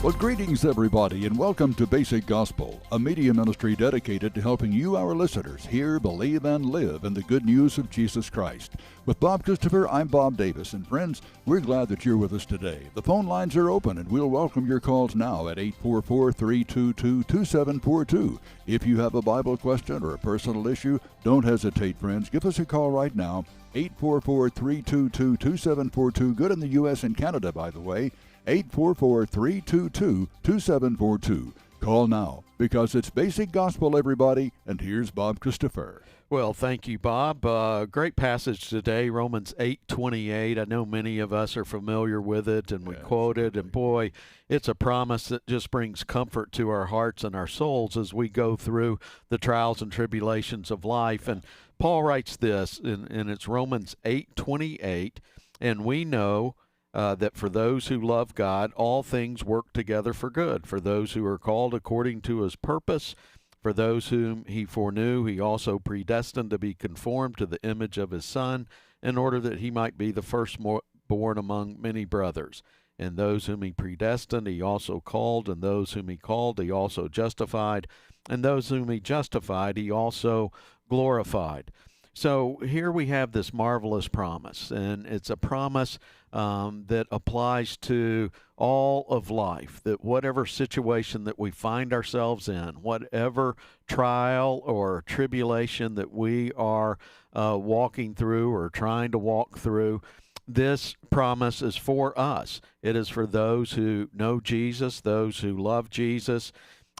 Well, greetings, everybody, and welcome to Basic Gospel, a media ministry dedicated to helping you, our listeners, hear, believe, and live in the good news of Jesus Christ. With Bob Christopher, I'm Bob Davis, and friends, we're glad that you're with us today. The phone lines are open, and we'll welcome your calls now at 844-322-2742. If you have a Bible question or a personal issue, don't hesitate, friends. Give us a call right now, 844-322-2742. Good in the U.S. and Canada, by the way. 844-322-2742. Call now, because it's Basic Gospel, everybody, and here's Bob Christopher. Well, thank you, Bob. Great passage today, Romans 8:28. I know many of us are familiar with it, and we quote it, and boy, it's a promise that just brings comfort to our hearts and our souls as we go through the trials and tribulations of life. And Paul writes this, and it's Romans 8:28, and we know that for those who love God, all things work together for good. For those who are called according to his purpose, for those whom he foreknew, he also predestined to be conformed to the image of his Son, in order that he might be the firstborn among many brothers. And those whom he predestined, he also called, and those whom he called, he also justified, and those whom he justified, he also glorified. So here we have this marvelous promise, and it's a promise that applies to all of life, that whatever situation that we find ourselves in, whatever trial or tribulation that we are walking through or trying to walk through, this promise is for us. It is for those who know Jesus, those who love Jesus,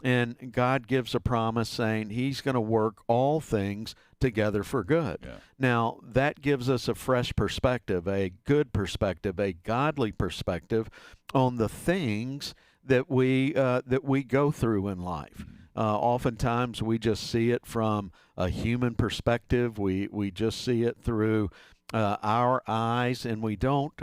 and God gives a promise saying he's going to work all things together for good. Yeah. Now, that gives us a fresh perspective, a good perspective, a godly perspective on the things that we go through in life. Oftentimes, we just see it from a human perspective. We just see it through our eyes, and we don't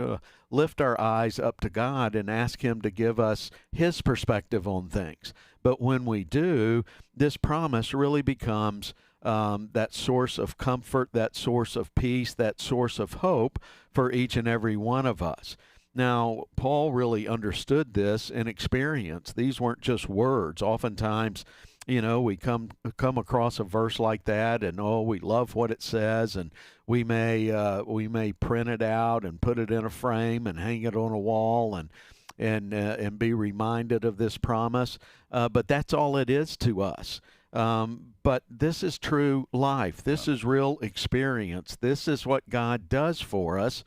lift our eyes up to God and ask him to give us his perspective on things. But when we do, this promise really becomes that source of comfort, that source of peace, that source of hope for each and every one of us. Now, Paul really understood this in experience. These weren't just words. Oftentimes, we come across a verse like that, and we love what it says, and we may print it out and put it in a frame and hang it on a wall and be reminded of this promise. But that's all it is to us. But this is true life. This is real experience. This is what God does for us,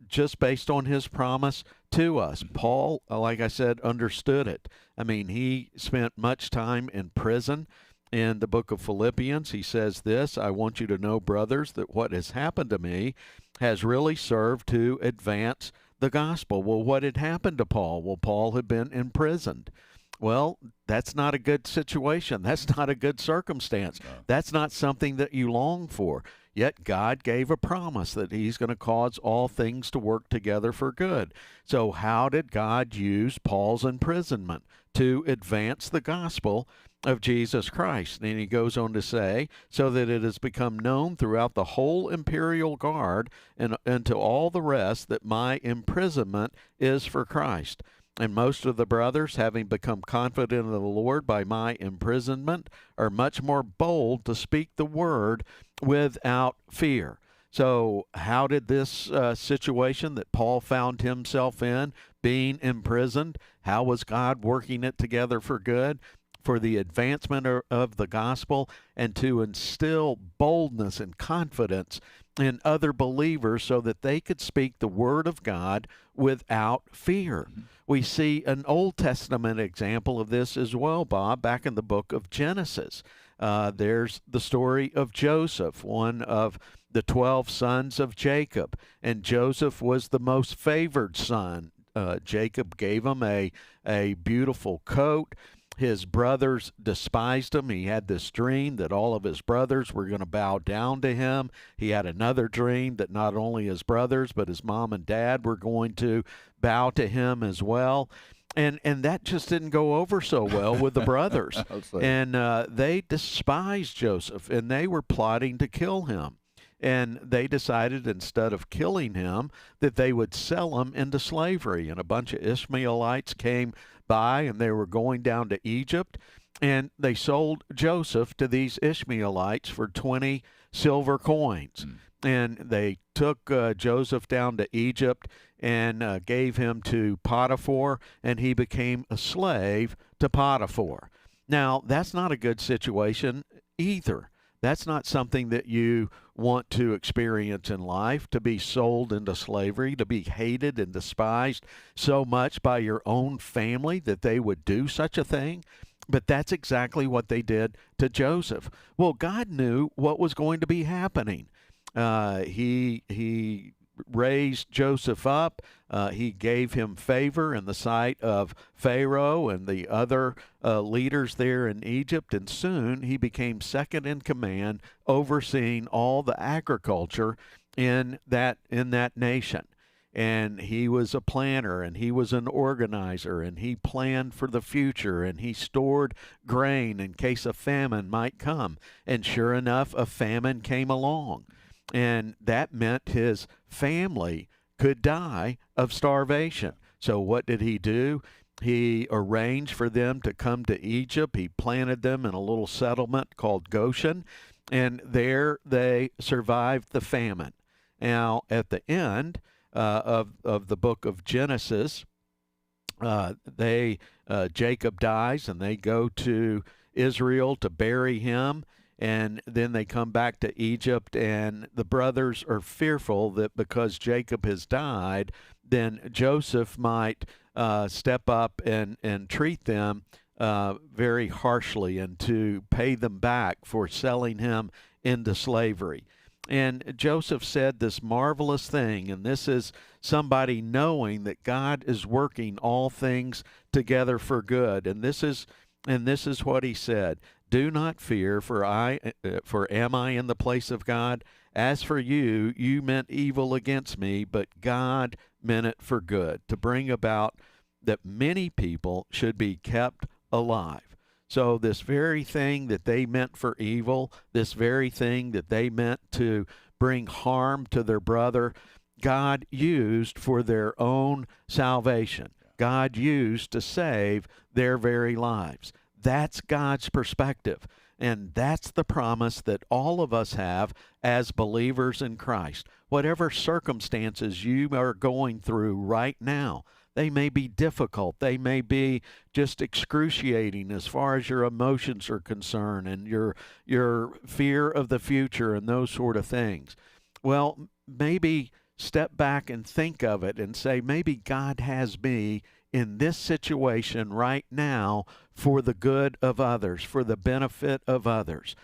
just based on his promise to us. Paul, like I said, understood it. I mean, he spent much time in prison. In the book of Philippians, he says this, I want you to know, brothers, that what has happened to me has really served to advance the gospel. Well, what had happened to Paul? Well, Paul had been imprisoned. Well, that's not a good situation. That's not a good circumstance. No. That's not something that you long for. Yet God gave a promise that he's going to cause all things to work together for good. So how did God use Paul's imprisonment to advance the gospel of Jesus Christ? And he goes on to say, so that it has become known throughout the whole imperial guard and to all the rest that my imprisonment is for Christ. And most of the brothers, having become confident in the Lord by my imprisonment, are much more bold to speak the word without fear. So how did this situation that Paul found himself in, being imprisoned, how was God working it together for good? For the advancement of the gospel, and to instill boldness and confidence in other believers so that they could speak the word of God without fear. Mm-hmm. We see an Old Testament example of this as well, Bob, back in the book of Genesis. There's the story of Joseph, one of the 12 sons of Jacob, and Joseph was the most favored son. Jacob gave him a beautiful coat. His brothers despised him. He had this dream that all of his brothers were going to bow down to him. He had another dream that not only his brothers, but his mom and dad were going to bow to him as well. And that just didn't go over so well with the brothers. And they despised Joseph, and they were plotting to kill him. And they decided instead of killing him that they would sell him into slavery. And a bunch of Ishmaelites came by, and they were going down to Egypt, and they sold Joseph to these Ishmaelites for 20 silver coins. And they took Joseph down to Egypt and gave him to Potiphar, and he became a slave to Potiphar. Now, that's not a good situation either. That's not something that you want to experience in life, to be sold into slavery, to be hated and despised so much by your own family that they would do such a thing. But that's exactly what they did to Joseph. Well, God knew what was going to be happening. He raised Joseph up. He gave him favor in the sight of Pharaoh and the other leaders there in Egypt, and soon he became second in command, overseeing all the agriculture in that nation. And he was a planner, and he was an organizer, and he planned for the future, and he stored grain in case a famine might come. And sure enough, a famine came along. And that meant his family could die of starvation. So what did he do? He arranged for them to come to Egypt. He planted them in a little settlement called Goshen, and there they survived the famine. Now, at the end of the book of Genesis, Jacob dies, and they go to Israel to bury him. And then they come back to Egypt, and the brothers are fearful that because Jacob has died, then Joseph might step up and treat them very harshly and to pay them back for selling him into slavery. And Joseph said this marvelous thing, and this is somebody knowing that God is working all things together for good. And this is what he said. Do not fear, for am I in the place of God? As for you, you meant evil against me, but God meant it for good, to bring about that many people should be kept alive. So this very thing that they meant for evil, this very thing that they meant to bring harm to their brother, God used for their own salvation. God used to save their very lives. That's God's perspective, and that's the promise that all of us have as believers in Christ. Whatever circumstances you are going through right now, they may be difficult, they may be just excruciating as far as your emotions are concerned and your fear of the future and those sort of things. Well, maybe step back and think of it and say, maybe God has me in this situation right now for the good of others, for the benefit of others.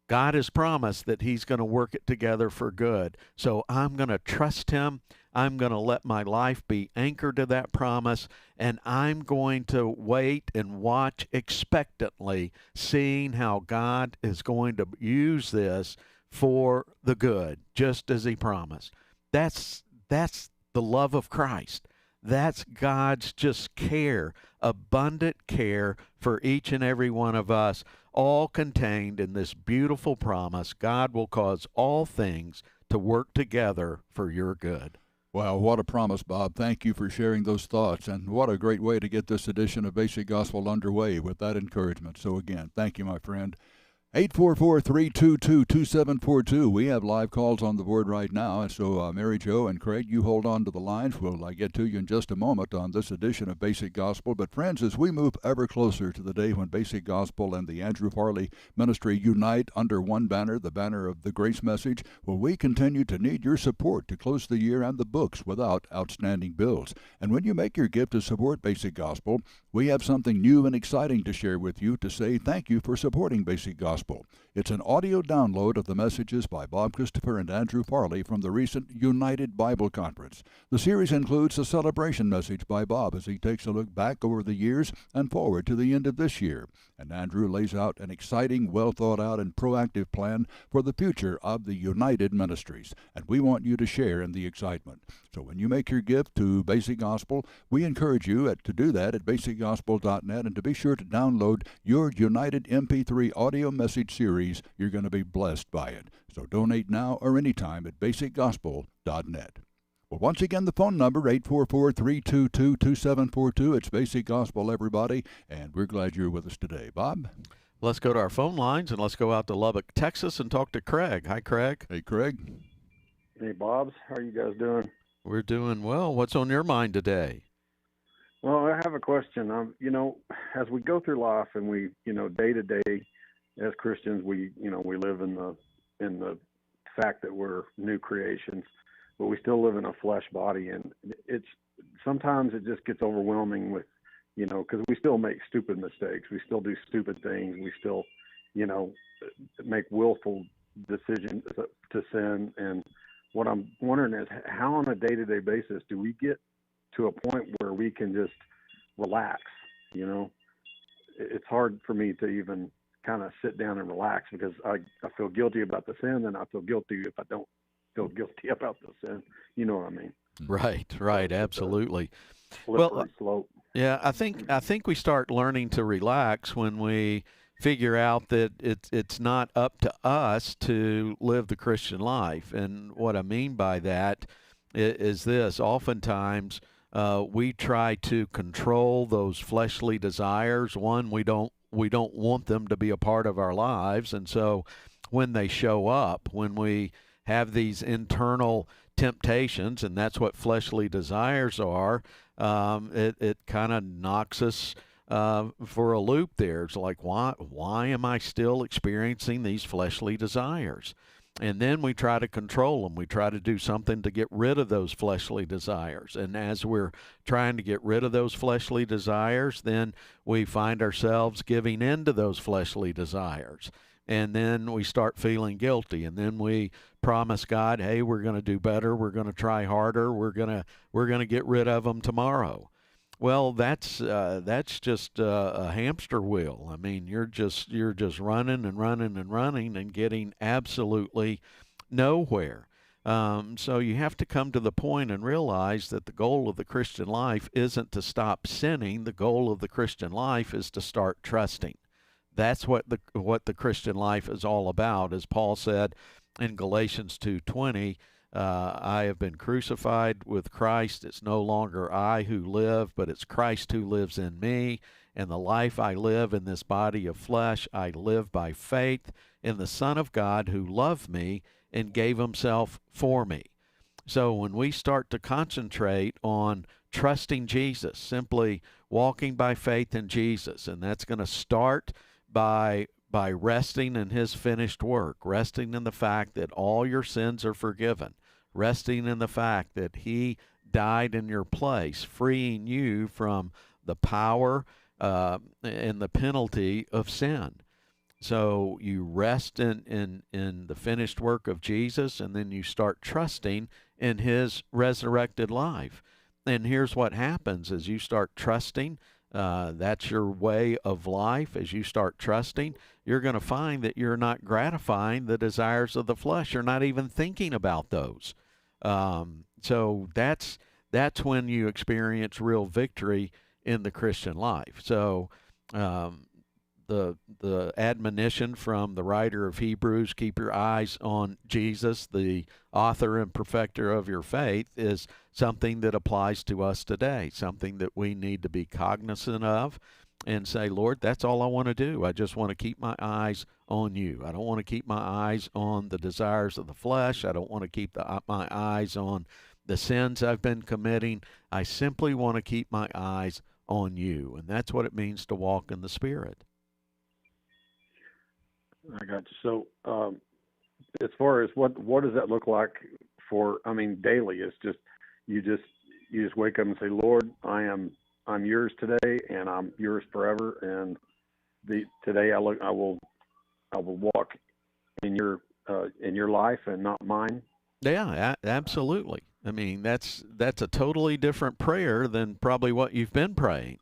God has promised that he's going to work it together for good. So I'm going to trust him. I'm going to let my life be anchored to that promise, and I'm going to wait and watch expectantly, seeing how God is going to use this for the good, just as he promised. That's the love of Christ. That's God's just care, abundant care for each and every one of us, all contained in this beautiful promise. God will cause all things to work together for your good. Wow, what a promise, Bob. Thank you for sharing those thoughts, and what a great way to get this edition of Basic Gospel underway with that encouragement. So again, thank you, my friend. 844-322-2742. We have live calls on the board right now, and so Mary Jo and Craig, you hold on to the lines. We'll get to you in just a moment on this edition of Basic Gospel. But friends, as we move ever closer to the day when Basic Gospel and the Andrew Farley Ministry unite under one banner, the banner of the Grace Message, well, we continue to need your support to close the year and the books without outstanding bills. And when you make your gift to support Basic Gospel, we have something new and exciting to share with you to say thank you for supporting Basic Gospel. It's an audio download of the messages by Bob Christopher and Andrew Farley from the recent United Bible Conference. The series includes a celebration message by Bob as he takes a look back over the years and forward to the end of this year. And Andrew lays out an exciting, well-thought-out, and proactive plan for the future of the United Ministries. And we want you to share in the excitement. So when you make your gift to Basic Gospel, we encourage you to do that at basicgospel.net, and to be sure to download your United MP3 audio message series. You're going to be blessed by it. So donate now or anytime at basicgospel.net. Well, once again, the phone number, 844-322-2742. It's Basic Gospel, everybody, and we're glad you're with us today. Bob? Let's go to our phone lines, and let's go out to Lubbock, Texas, and talk to Craig. Hi, Craig. Hey, Craig. Hey, Bobs. How are you guys doing? We're doing well. What's on your mind today? Well, I have a question. As we go through life and we, day to day, as Christians, we live in the fact that we're new creations, but we still live in a flesh body, and sometimes it just gets overwhelming with, because we still make stupid mistakes, we still do stupid things, we still, make willful decisions to sin. And what I'm wondering is, how on a day-to-day basis do we get to a point where we can just relax? It's hard for me to even kind of sit down and relax, because I feel guilty about the sin, and I feel guilty if I don't feel guilty about the sin. You know what I mean? Right, absolutely. Slippery slope. Yeah, I think we start learning to relax when we figure out that it's not up to us to live the Christian life. And what I mean by that is this: oftentimes we try to control those fleshly desires. One, we don't want them to be a part of our lives, and so when they show up, when we have these internal temptations, and that's what fleshly desires are, it kind of knocks us for a loop there. It's like, why am I still experiencing these fleshly desires? And then we try to control them. We try to do something to get rid of those fleshly desires. And as we're trying to get rid of those fleshly desires, then we find ourselves giving in to those fleshly desires. And then we start feeling guilty. And then we promise God, hey, we're going to do better. We're going to try harder. We're going to get rid of them tomorrow. Well, that's just a hamster wheel. I mean, you're just running and running and running and getting absolutely nowhere. So you have to come to the point and realize that the goal of the Christian life isn't to stop sinning. The goal of the Christian life is to start trusting. That's what the Christian life is all about. As Paul said in Galatians 2:20, I have been crucified with Christ. It's no longer I who live, but it's Christ who lives in me. And the life I live in this body of flesh, I live by faith in the Son of God who loved me and gave himself for me. So when we start to concentrate on trusting Jesus, simply walking by faith in Jesus, and that's going to start by resting in his finished work, resting in the fact that all your sins are forgiven, resting in the fact that he died in your place, freeing you from the power and the penalty of sin. So you rest in the finished work of Jesus, and then you start trusting in his resurrected life. And here's what happens as you start trusting. That's your way of life. As you start trusting, you're going to find that you're not gratifying the desires of the flesh. You're not even thinking about those. So that's when you experience real victory in the Christian life. So the admonition from the writer of Hebrews, keep your eyes on Jesus, the author and perfecter of your faith, is something that applies to us today, something that we need to be cognizant of and say, Lord, that's all I want to do. I just want to keep my eyes on you. I don't want to keep my eyes on the desires of the flesh. I don't want to keep my eyes on the sins I've been committing. I simply want to keep my eyes on you. And that's what it means to walk in the Spirit. I got you. So as far as what does that look like daily? It's just you just wake up and say, Lord, I'm yours today, and I'm yours forever. And today I will walk in your life and not mine. Yeah, absolutely. I mean, that's a totally different prayer than probably what you've been praying.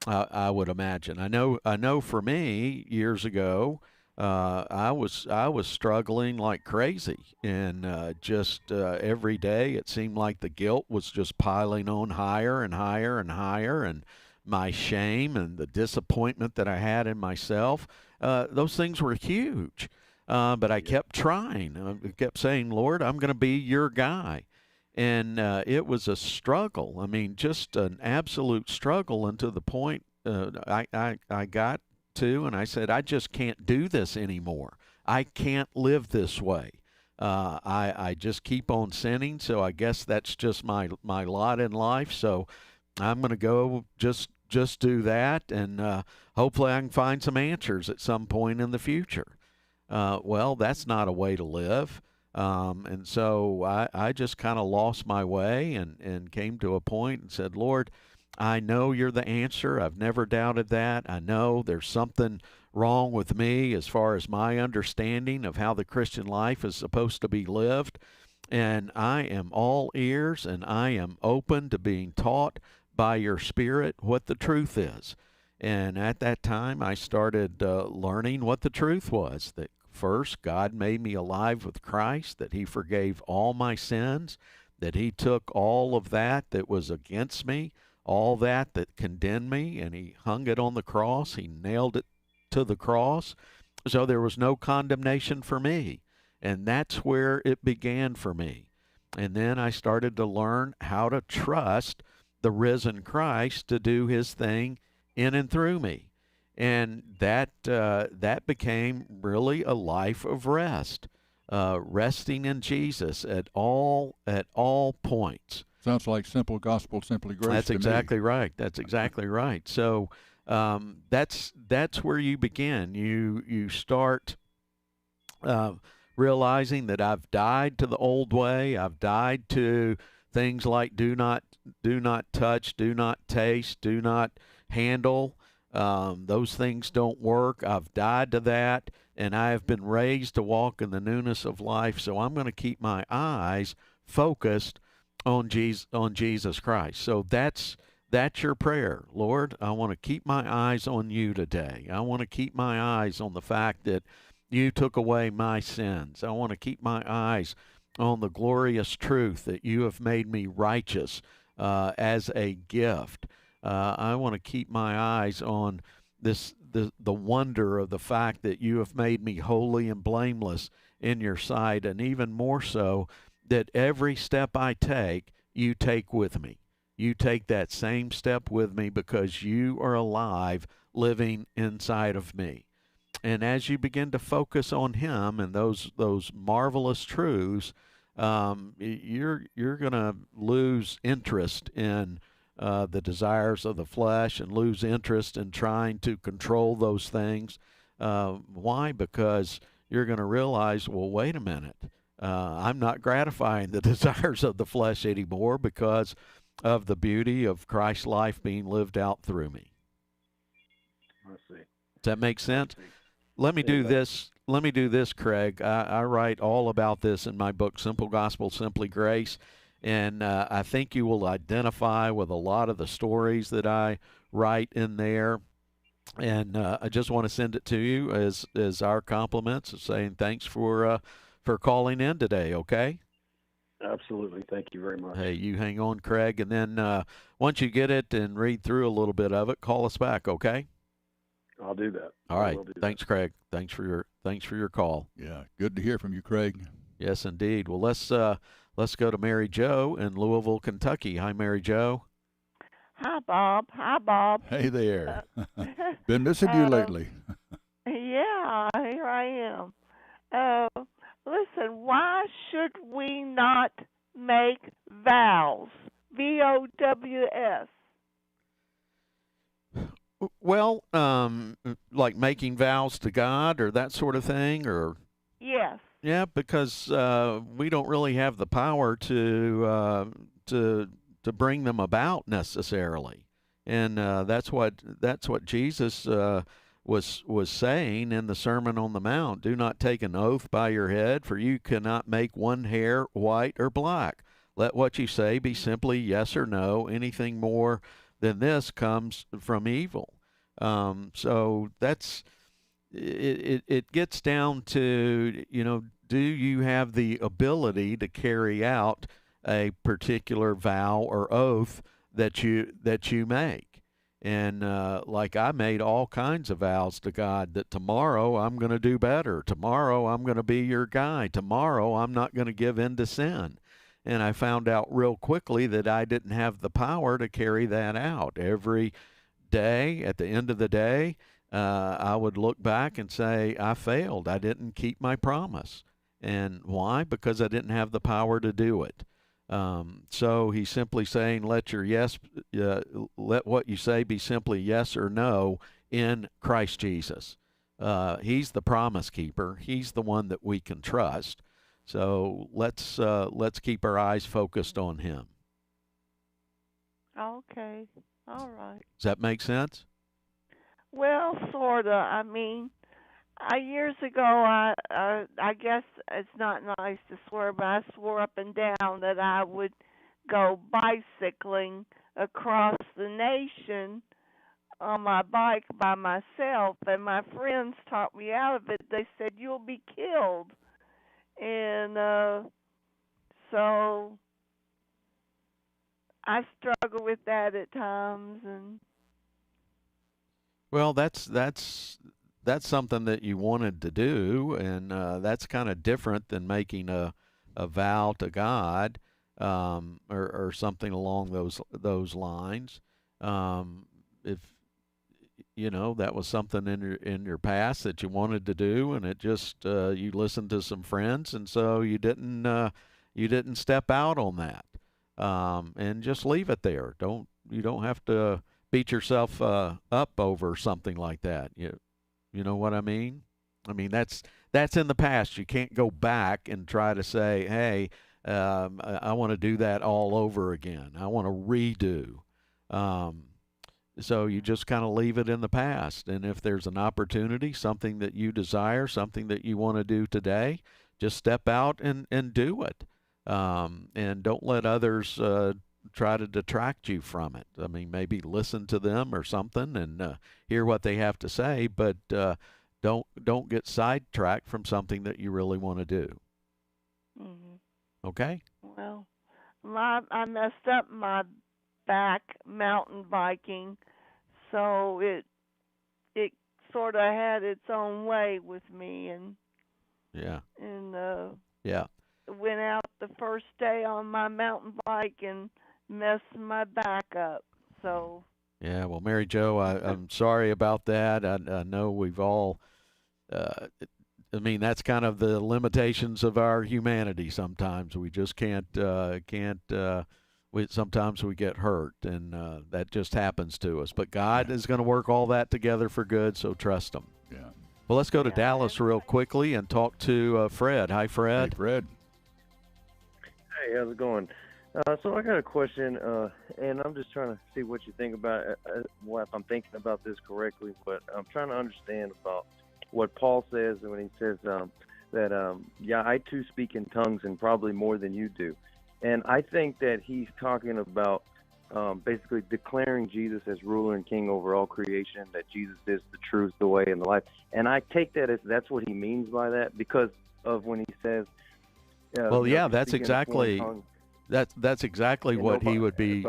I would imagine. I know for me, years ago, I was struggling like crazy, and just every day it seemed like the guilt was just piling on higher and higher and higher, and my shame and the disappointment that I had in myself, those things were huge. But I kept trying. I kept saying, Lord, I'm going to be your guy. And it was a struggle. I mean, just an absolute struggle, and to the point I got to, and I said, I just can't do this anymore. I can't live this way. I just keep on sinning, so I guess that's just my lot in life. So I'm going to go just do that, and hopefully I can find some answers at some point in the future. Well, that's not a way to live. And so I just kind of lost my way, and came to a point and said, Lord, I know you're the answer. I've never doubted that. I know there's something wrong with me as far as my understanding of how the Christian life is supposed to be lived. And I am all ears, and I am open to being taught by your Spirit what the truth is. And at that time, I started learning what the truth was, that first, God made me alive with Christ, that he forgave all my sins, that he took all of that was against me, all that condemned me, and he hung it on the cross. He nailed it to the cross. So there was no condemnation for me. And that's where it began for me. And then I started to learn how to trust the risen Christ to do his thing in and through me. And that became really a life of rest, resting in Jesus at all points. Sounds like simple gospel, simply grace. That's exactly right. That's exactly right. So that's where you begin. You start realizing that I've died to the old way. I've died to things like do not touch, do not taste, do not handle. Those things don't work. I've died to that, and I have been raised to walk in the newness of life. So I'm going to keep my eyes focused on Jesus Christ. So that's your prayer. Lord, I want to keep my eyes on you today. I want to keep my eyes on the fact that you took away my sins. I want to keep my eyes on the glorious truth that you have made me righteous as a gift. I want to keep my eyes on the wonder of the fact that you have made me holy and blameless in your sight, and even more so, that every step I take, you take with me. You take that same step with me because you are alive, living inside of me. And as you begin to focus on him and those marvelous truths, you're going to lose interest in the desires of the flesh, and lose interest in trying to control those things. Why? Because you're going to realize, well, wait a minute. I'm not gratifying the desires of the flesh anymore because of the beauty of Christ's life being lived out through me. I see. Does that make sense? Let me do this. Let me do this, Craig. I write all about this in my book, Simple Gospel, Simply Grace. And I think you will identify with a lot of the stories that I write in there. And I just want to send it to you as our compliments, saying thanks for calling in today, okay? Absolutely. Thank you very much. Hey, you hang on, Craig. And then once you get it and read through a little bit of it, call us back, okay? I'll do that. All right. Thanks, Craig. Thanks for your call. Yeah, good to hear from you, Craig. Yes, indeed. Well, let's go to Mary Jo in Louisville, Kentucky. Hi, Mary Jo. Hi, Bob. Hi, Bob. Hey there. Been missing you lately. Yeah, here I am. Listen, why should we not make vows? VOWS. Well, like making vows to God or that sort of thing, or? Yes. Yeah, because we don't really have the power to bring them about necessarily, and that's what Jesus was saying in the Sermon on the Mount. Do not take an oath by your head, for you cannot make one hair white or black. Let what you say be simply yes or no. Anything more than this comes from evil. So that's it gets down to, do you have the ability to carry out a particular vow or oath that you make? And like I made all kinds of vows to God that tomorrow I'm going to do better. Tomorrow I'm going to be your guy. Tomorrow I'm not going to give in to sin. And I found out real quickly that I didn't have the power to carry that out. Every day, at the end of the day, I would look back and say, I failed. I didn't keep my promise. And why? Because I didn't have the power to do it. So he's simply saying, let what you say be simply yes or no in Christ Jesus. He's the promise keeper. He's the one that we can trust. So let's keep our eyes focused on him. Okay. All right. Does that make sense? Well, sorta. I mean, years ago, I guess it's not nice to swear, but I swore up and down that I would go bicycling across the nation on my bike by myself, and my friends talked me out of it. They said, you'll be killed. And so I struggle with that at times. And well, that's something that you wanted to do, and that's kind of different than making a vow to God, or something along those lines. If that was something in your past that you wanted to do, and it just you listened to some friends, and so you didn't step out on that, and just leave it there. You don't have to beat yourself up over something like that. You know what I mean? I mean, that's in the past. You can't go back and try to say, hey, I want to do that all over again. I want to redo. So you just kind of leave it in the past. And if there's an opportunity, something that you desire, something that you want to do today, just step out and do it. And don't let others try to detract you from it. I mean, maybe listen to them or something and hear what they have to say, but don't get sidetracked from something that you really want to do. Mm-hmm. Okay? Well, I messed up my back mountain biking, so it sort of had its own way with me, and yeah, went out the first day on my mountain bike and messed my back up. So yeah, well, Mary Jo, I'm sorry about that. I know we've all. I mean, that's kind of the limitations of our humanity. Sometimes we just can't. Sometimes we get hurt, and that just happens to us. But God is going to work all that together for good, so trust Him. Yeah. Well, let's go to Dallas real quickly and talk to Fred. Hi, Fred. Hey, Fred. Hey, how's it going? So I got a question, and I'm just trying to see what you think about it, if I'm thinking about this correctly, but I'm trying to understand about what Paul says when he says that, I too speak in tongues and probably more than you do. And I think that he's talking about basically declaring Jesus as ruler and king over all creation, that Jesus is the truth, the way, and the life. And I take that as that's what he means by that, because of when he says, that's exactly what he would be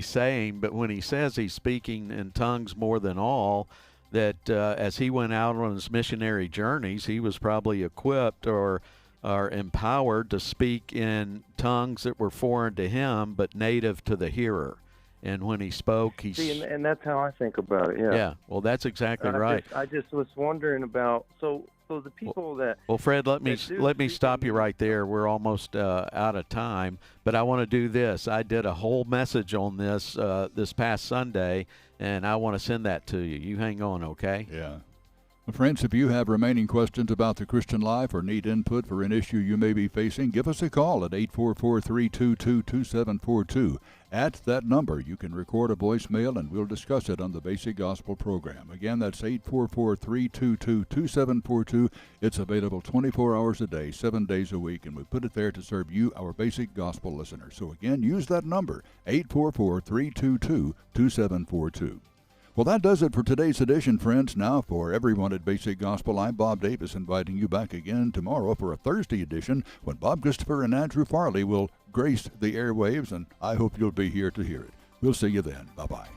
saying. But when he says he's speaking in tongues more than all, that as he went out on his missionary journeys, he was probably equipped or empowered to speak in tongues that were foreign to him but native to the hearer. And when he spoke, and that's how I think about it. Yeah. Well, that's exactly right. I just was wondering about so the people that. Well, Fred, let me stop you right there. We're almost out of time, but I want to do this. I did a whole message on this this past Sunday, and I want to send that to you. You hang on, okay? Yeah. Well, friends, if you have remaining questions about the Christian life or need input for an issue you may be facing, give us a call at 844-322-2742. At that number, you can record a voicemail and we'll discuss it on the Basic Gospel program. Again, that's 844-322-2742. It's available 24 hours a day, 7 days a week, and we put it there to serve you, our Basic Gospel listeners. So again, use that number, 844-322-2742. Well, that does it for today's edition, friends. Now, for everyone at Basic Gospel, I'm Bob Davis, inviting you back again tomorrow for a Thursday edition when Bob Christopher and Andrew Farley will grace the airwaves, and I hope you'll be here to hear it. We'll see you then. Bye-bye.